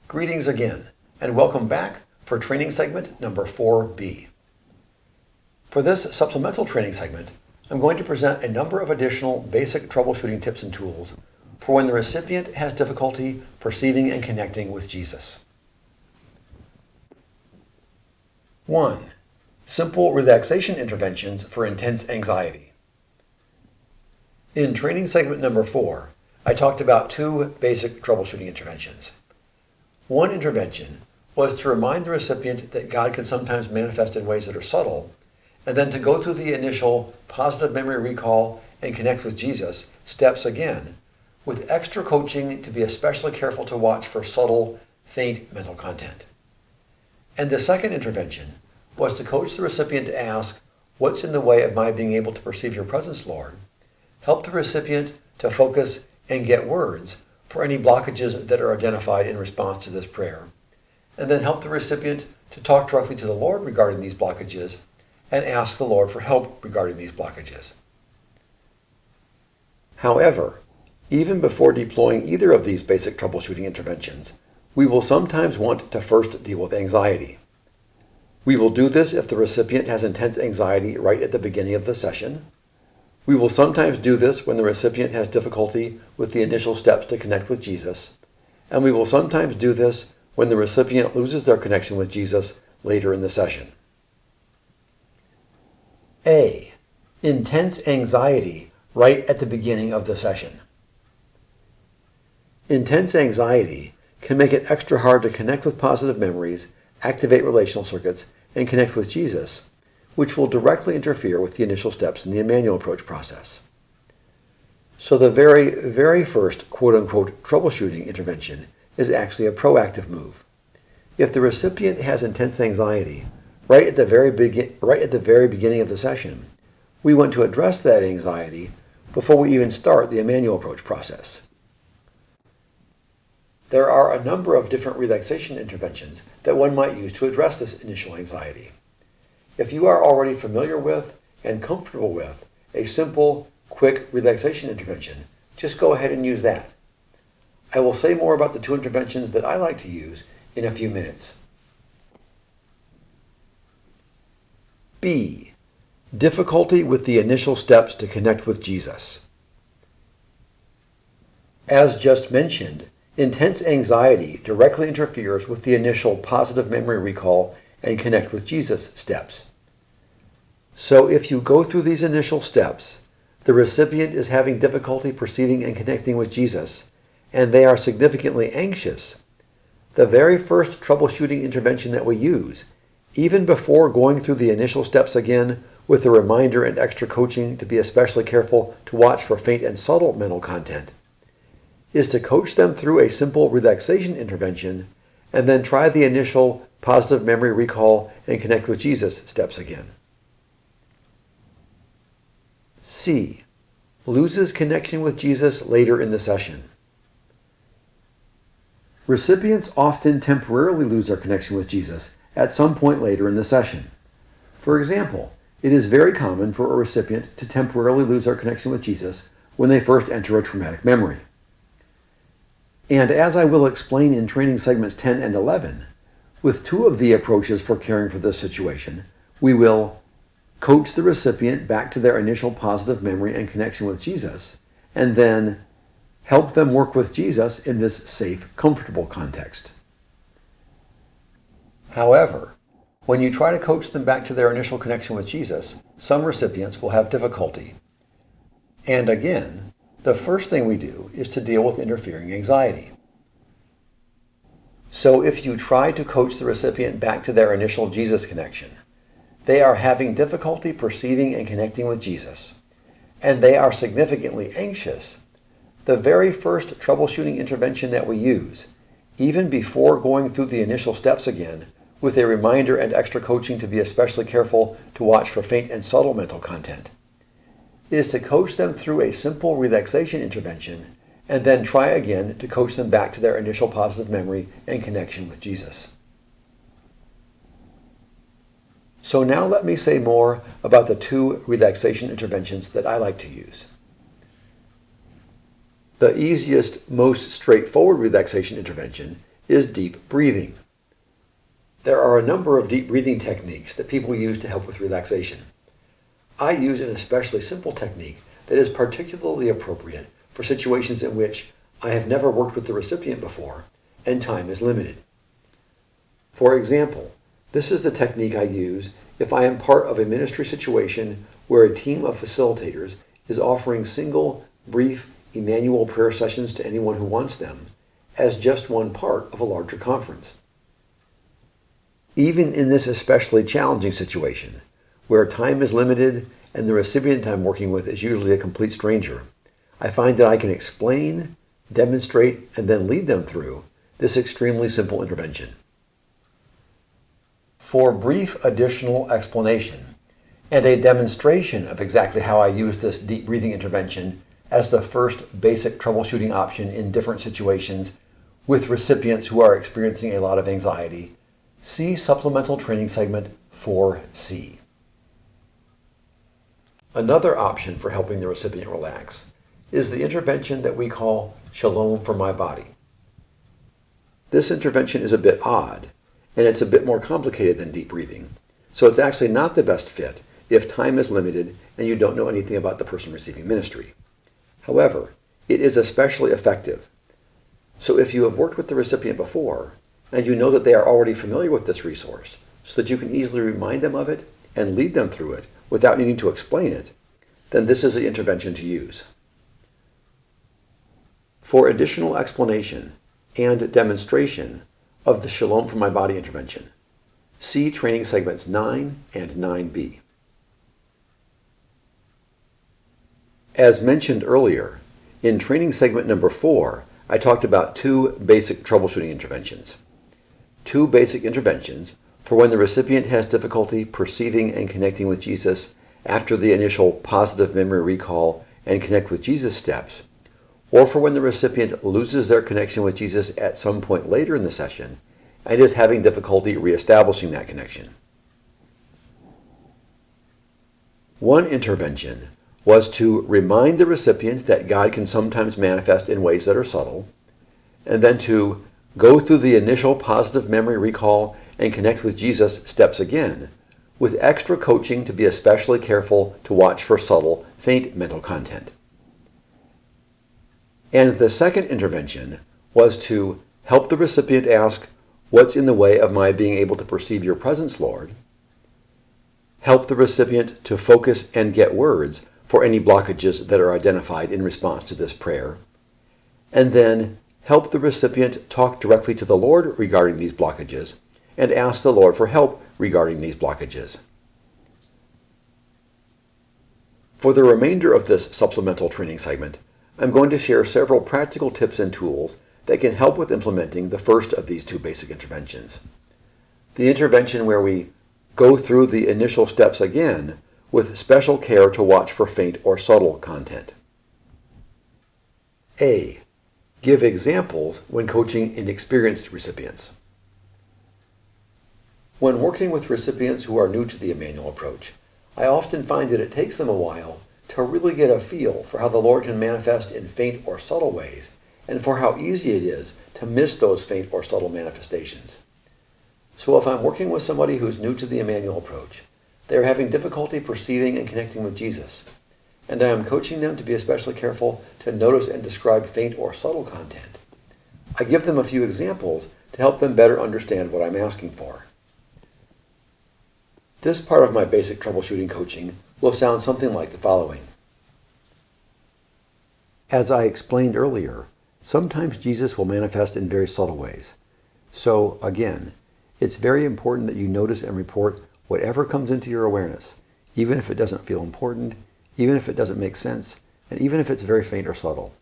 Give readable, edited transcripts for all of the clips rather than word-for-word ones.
Greetings again, and welcome back for training segment number 4B. For this supplemental training segment, I'm going to present a number of additional basic troubleshooting tips and tools for when the recipient has difficulty perceiving and connecting with Jesus. 1. Simple relaxation interventions for intense anxiety. In training segment number 4, I talked about two basic troubleshooting interventions. One intervention was to remind the recipient that God can sometimes manifest in ways that are subtle, and then to go through the initial positive memory recall and connect with Jesus steps again, with extra coaching to be especially careful to watch for subtle, faint mental content. And the second intervention was to coach the recipient to ask, "What's in the way of my being able to perceive your presence, Lord?" Help the recipient to focus and get words for any blockages that are identified in response to this prayer, and then help the recipient to talk directly to the Lord regarding these blockages and ask the Lord for help regarding these blockages. However, even before deploying either of these basic troubleshooting interventions, we will sometimes want to first deal with anxiety. We will do this if the recipient has intense anxiety right at the beginning of the session. We will sometimes do this when the recipient has difficulty with the initial steps to connect with Jesus, and we will sometimes do this when the recipient loses their connection with Jesus later in the session. A. Intense anxiety right at the beginning of the session. Intense anxiety can make it extra hard to connect with positive memories, activate relational circuits, and connect with Jesus, which will directly interfere with the initial steps in the Immanuel Approach process. So the very first quote-unquote troubleshooting intervention is actually a proactive move. If the recipient has intense anxiety right at the very beginning of the session, we want to address that anxiety before we even start the Immanuel Approach process. There are a number of different relaxation interventions that one might use to address this initial anxiety. If you are already familiar with and comfortable with a simple, quick relaxation intervention, just go ahead and use that. I will say more about the two interventions that I like to use in a few minutes. B. Difficulty with the initial steps to connect with Jesus. As just mentioned, intense anxiety directly interferes with the initial positive memory recall and connect with Jesus steps. So if you go through these initial steps, the recipient is having difficulty perceiving and connecting with Jesus, and they are significantly anxious, the very first troubleshooting intervention that we use, even before going through the initial steps again with a reminder and extra coaching to be especially careful to watch for faint and subtle mental content, is to coach them through a simple relaxation intervention and then try the initial positive memory recall and connect with Jesus steps again. C. Loses connection with Jesus later in the session. Recipients often temporarily lose their connection with Jesus at some point later in the session. For example, it is very common for a recipient to temporarily lose their connection with Jesus when they first enter a traumatic memory. And as I will explain in training segments 10 and 11, with two of the approaches for caring for this situation, we will coach the recipient back to their initial positive memory and connection with Jesus, and then help them work with Jesus in this safe, comfortable context. However, when you try to coach them back to their initial connection with Jesus, some recipients will have difficulty. And again, the first thing we do is to deal with interfering anxiety. So if you try to coach the recipient back to their initial Jesus connection, they are having difficulty perceiving and connecting with Jesus, and they are significantly anxious, the very first troubleshooting intervention that we use, even before going through the initial steps again, with a reminder and extra coaching to be especially careful to watch for faint and subtle mental content, is to coach them through a simple relaxation intervention and then try again to coach them back to their initial positive memory and connection with Jesus. So now let me say more about the two relaxation interventions that I like to use. The easiest, most straightforward relaxation intervention is deep breathing. There are a number of deep breathing techniques that people use to help with relaxation. I use an especially simple technique that is particularly appropriate for situations in which I have never worked with the recipient before and time is limited. For example, this is the technique I use if I am part of a ministry situation where a team of facilitators is offering single, brief Immanuel prayer sessions to anyone who wants them as just one part of a larger conference. Even in this especially challenging situation, where time is limited and the recipient I'm working with is usually a complete stranger, I find that I can explain, demonstrate, and then lead them through this extremely simple intervention. For brief additional explanation and a demonstration of exactly how I use this deep breathing intervention as the first basic troubleshooting option in different situations with recipients who are experiencing a lot of anxiety, see Supplemental Training Segment 4C. Another option for helping the recipient relax is the intervention that we call Shalom for My Body. This intervention is a bit odd, and it's a bit more complicated than deep breathing, so it's actually not the best fit if time is limited and you don't know anything about the person receiving ministry. However, it is especially effective. So if you have worked with the recipient before, and you know that they are already familiar with this resource, so that you can easily remind them of it and lead them through it without needing to explain it, then this is the intervention to use. For additional explanation and demonstration of the Shalom for My Body intervention, see training segments 9 and 9b. As mentioned earlier, in training segment number 4, I talked about two basic troubleshooting interventions. Two basic interventions for when the recipient has difficulty perceiving and connecting with Jesus after the initial positive memory recall and connect with Jesus steps, or for when the recipient loses their connection with Jesus at some point later in the session and is having difficulty reestablishing that connection. One intervention was to remind the recipient that God can sometimes manifest in ways that are subtle, and then to go through the initial positive memory recall and connect with Jesus steps again, with extra coaching to be especially careful to watch for subtle, faint mental content. And the second intervention was to help the recipient ask, "What's in the way of my being able to perceive your presence, Lord?" Help the recipient to focus and get words for any blockages that are identified in response to this prayer, and then help the recipient talk directly to the Lord regarding these blockages and ask the Lord for help regarding these blockages. For the remainder of this supplemental training segment, I'm going to share several practical tips and tools that can help with implementing the first of these two basic interventions. The intervention where we go through the initial steps again with special care to watch for faint or subtle content. A. Give examples when coaching inexperienced recipients. When working with recipients who are new to the Immanuel Approach, I often find that it takes them a while to really get a feel for how the Lord can manifest in faint or subtle ways, and for how easy it is to miss those faint or subtle manifestations. So if I'm working with somebody who's new to the Immanuel Approach, they are having difficulty perceiving and connecting with Jesus, and I am coaching them to be especially careful to notice and describe faint or subtle content, I give them a few examples to help them better understand what I'm asking for. This part of my basic troubleshooting coaching will sound something like the following. As I explained earlier, sometimes Jesus will manifest in very subtle ways. So, again, it's very important that you notice and report whatever comes into your awareness, even if it doesn't feel important, even if it doesn't make sense, and even if it's very faint or subtle.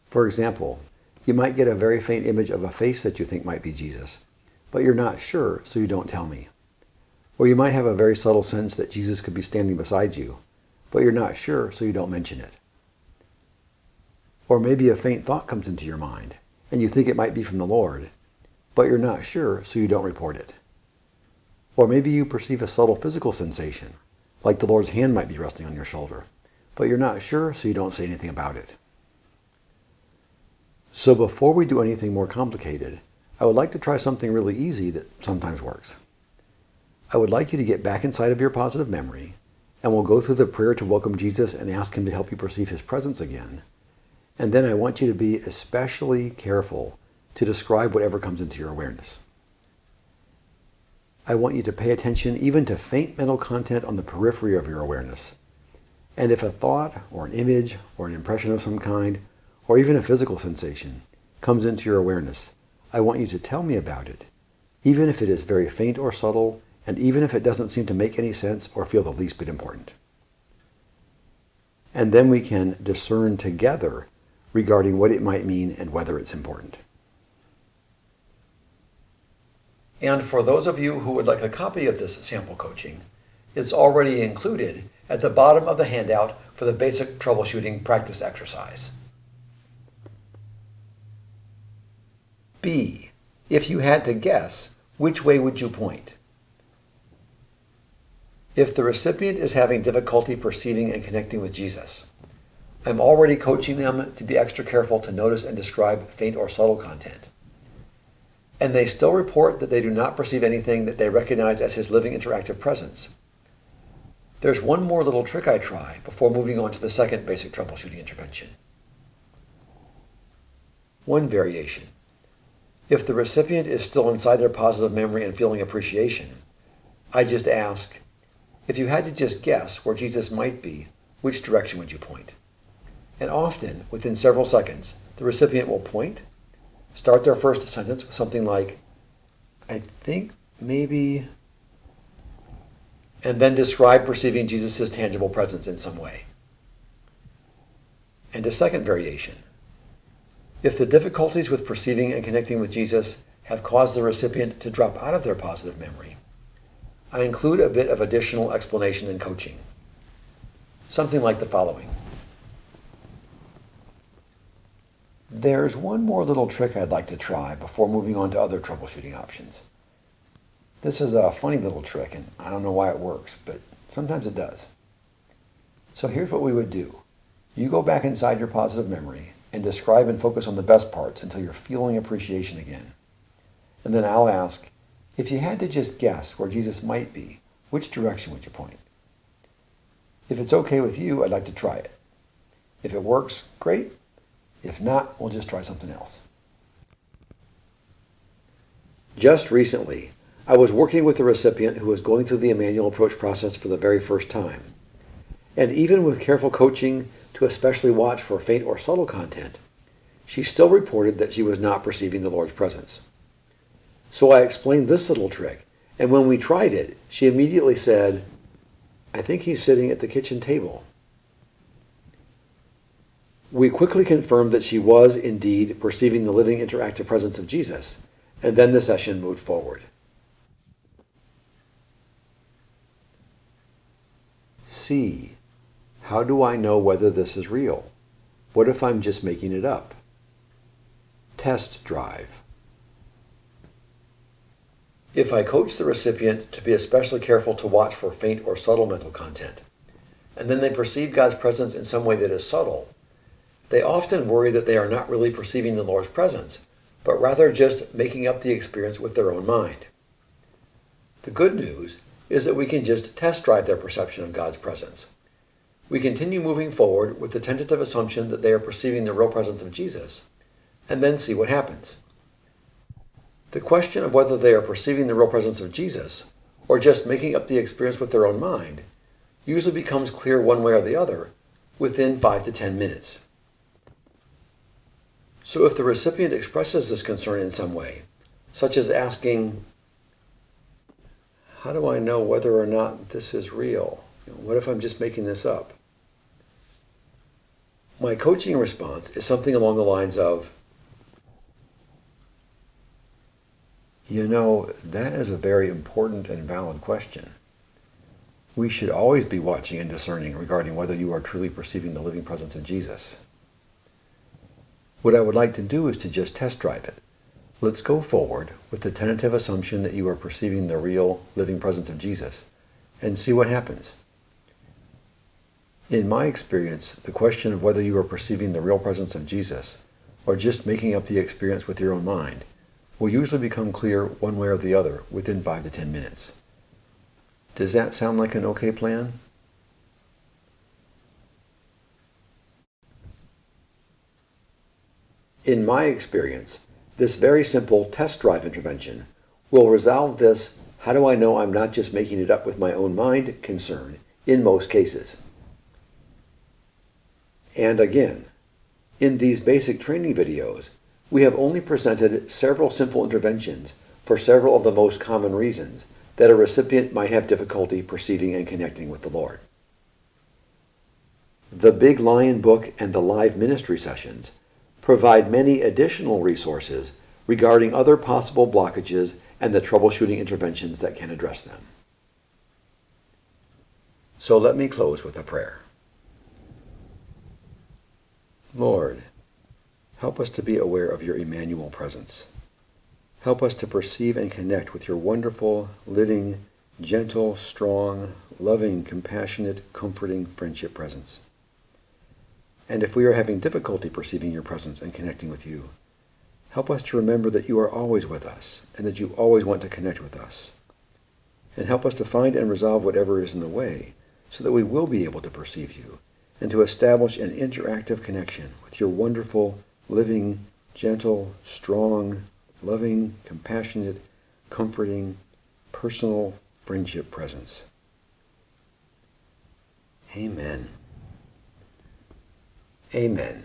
For example, you might get a very faint image of a face that you think might be Jesus, but you're not sure, so you don't tell me. Or you might have a very subtle sense that Jesus could be standing beside you, but you're not sure, so you don't mention it. Or maybe a faint thought comes into your mind, and you think it might be from the Lord, but you're not sure, so you don't report it. Or maybe you perceive a subtle physical sensation, like the Lord's hand might be resting on your shoulder, but you're not sure, so you don't say anything about it. So before we do anything more complicated, I would like to try something really easy that sometimes works. I would like you to get back inside of your positive memory, and we'll go through the prayer to welcome Jesus and ask him to help you perceive his presence again. And then I want you to be especially careful to describe whatever comes into your awareness. I want you to pay attention even to faint mental content on the periphery of your awareness. And if a thought or an image or an impression of some kind, or even a physical sensation, comes into your awareness, I want you to tell me about it, even if it is very faint or subtle, and even if it doesn't seem to make any sense or feel the least bit important. And then we can discern together regarding what it might mean and whether it's important. And for those of you who would like a copy of this sample coaching, it's already included at the bottom of the handout for the basic troubleshooting practice exercise. B. If you had to guess, which way would you point? If the recipient is having difficulty perceiving and connecting with Jesus, I'm already coaching them to be extra careful to notice and describe faint or subtle content. And they still report that they do not perceive anything that they recognize as his living interactive presence. There's one more little trick I try before moving on to the second basic troubleshooting intervention. One variation. If the recipient is still inside their positive memory and feeling appreciation, I just ask, if you had to just guess where Jesus might be, which direction would you point? And often, within several seconds, the recipient will point, start their first sentence with something like, I think maybe, and then describe perceiving Jesus' tangible presence in some way. And a second variation. If the difficulties with perceiving and connecting with Jesus have caused the recipient to drop out of their positive memory, I include a bit of additional explanation and coaching. Something like the following. There's one more little trick I'd like to try before moving on to other troubleshooting options. This is a funny little trick, and I don't know why it works, but sometimes it does. So here's what we would do. You go back inside your positive memory and describe and focus on the best parts until you're feeling appreciation again. And then I'll ask, if you had to just guess where Jesus might be, which direction would you point? If it's okay with you, I'd like to try it. If it works, great. If not, we'll just try something else. Just recently, I was working with a recipient who was going through the Immanuel Approach process for the very first time. And even with careful coaching to especially watch for faint or subtle content, she still reported that she was not perceiving the Lord's presence. So I explained this little trick, and when we tried it, she immediately said, I think he's sitting at the kitchen table. We quickly confirmed that she was indeed perceiving the living interactive presence of Jesus, and then the session moved forward. C. How do I know whether this is real? What if I'm just making it up? Test drive. If I coach the recipient to be especially careful to watch for faint or subtle mental content, and then they perceive God's presence in some way that is subtle, they often worry that they are not really perceiving the Lord's presence, but rather just making up the experience with their own mind. The good news is that we can just test drive their perception of God's presence. We continue moving forward with the tentative assumption that they are perceiving the real presence of Jesus, and then see what happens. The question of whether they are perceiving the real presence of Jesus, or just making up the experience with their own mind, usually becomes clear one way or the other within 5 to 10 minutes. So if the recipient expresses this concern in some way, such as asking, how do I know whether or not this is real? What if I'm just making this up? My coaching response is something along the lines of, that is a very important and valid question. We should always be watching and discerning regarding whether you are truly perceiving the living presence of Jesus. What I would like to do is to just test drive it. Let's go forward with the tentative assumption that you are perceiving the real living presence of Jesus and see what happens. In my experience, the question of whether you are perceiving the real presence of Jesus, or just making up the experience with your own mind, will usually become clear one way or the other within 5 to 10 minutes. Does that sound like an okay plan? In my experience, this very simple test drive intervention will resolve this "how do I know I'm not just making it up with my own mind" concern in most cases. And again, in these basic training videos, we have only presented several simple interventions for several of the most common reasons that a recipient might have difficulty perceiving and connecting with the Lord. The Big Lion book and the live ministry sessions provide many additional resources regarding other possible blockages and the troubleshooting interventions that can address them. So let me close with a prayer. Lord, help us to be aware of your Immanuel presence. Help us to perceive and connect with your wonderful, living, gentle, strong, loving, compassionate, comforting friendship presence. And if we are having difficulty perceiving your presence and connecting with you, help us to remember that you are always with us and that you always want to connect with us. And help us to find and resolve whatever is in the way so that we will be able to perceive you and to establish an interactive connection with your wonderful, living, gentle, strong, loving, compassionate, comforting, personal friendship presence. Amen. Amen.